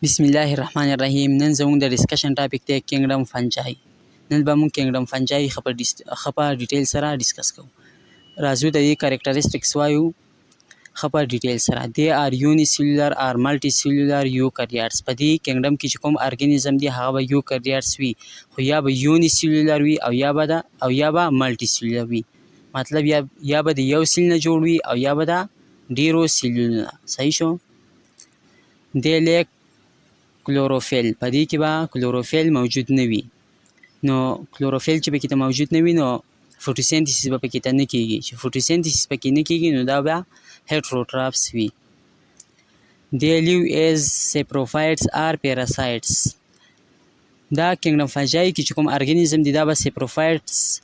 بسم الله الرحمن الرحیم. نن زموږ د ډسکشن ټاپک دی کینګډم فنجای. نن به موږ کینګډم فنجای ښه په ډیټیل سره ډسکس کوو. راځو د دې کریکټریسټکس وایو ښه په ډیټیل سره. دې آر یونی سیلولر آر ملټي سیلولر یوکریاټس. په دې کینګډم کې چې کوم ارګانیزم دی هغه به یوکریاټس وي، خو یا به یونی سیلولر وي او یا به ملټي سیلولر وي. مطلب یا به د یو سیل نه جوړ وي او یا به د ډیرو سیلونو نه. صحیح شو؟ دې لیک کلوروفیل، په دې کې به کلوروفیل موجود نه وي. نو کلوروفیل چې پکې ته موجود نه وي نو فوټوسینتیسیس به پکې ته نه کېږي. چې فوټوسینتیسیس پکې نه کېږي نو دا به هیټروټرافس وي. They live as saprophytes or parasites. دا کینګډم فنجای کې چې کوم ارګانیزم دی دا به سپروفایټس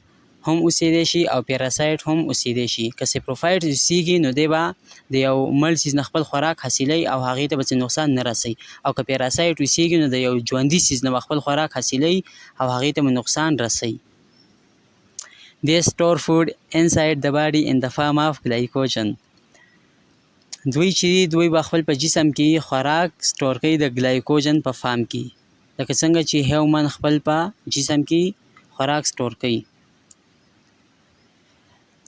هم اوسیدی شي او پیراسایټ هم اوسیدی شي. که سپروفایټ اوسیږي نو دی به د یو مړ څیز نه خپل خوراک حاصلوي او هغې ته به څه نقصان نه رسوي، او که پیراسایټ اوسیږي نو د یو ژوندي څیز نه به خپل خوراک حاصلوي او هغې ته به نقصان رسوي. They store food inside the body in the form of glycogen. دوی به خپل په جسم کې خوراک سټور کوي د ګلایکوجن په فارم کې، لکه څنګه چې هیومن خپل په جسم کې خوراک سټور کوي.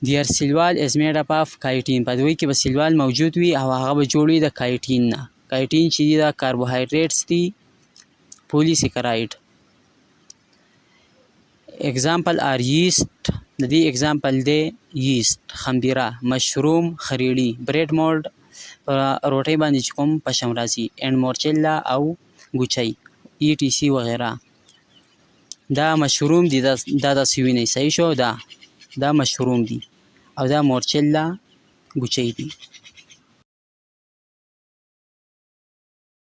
Their cell wall is made up of chitin. په دوی کې به سیل وال موجود وي او هغه به جوړ وي د کایټین نه. کایټین چې دی دا کاربوهایډریټس دي، پولیسیکراید. اگزامپل آر ییسټ. د دې اگزامپل دی ییسټ، خمبیره، مشروم، خریړي، بریډ مولډ په روټۍ باندې چې کوم پشم راځي، اینډ مورچیلا او ګوچۍ ETC وغیره. دا مشروم دی، دا داسې وینئ. صحیح شو؟ دا مشروم دی او دا مورچیلا ګوچۍ دی.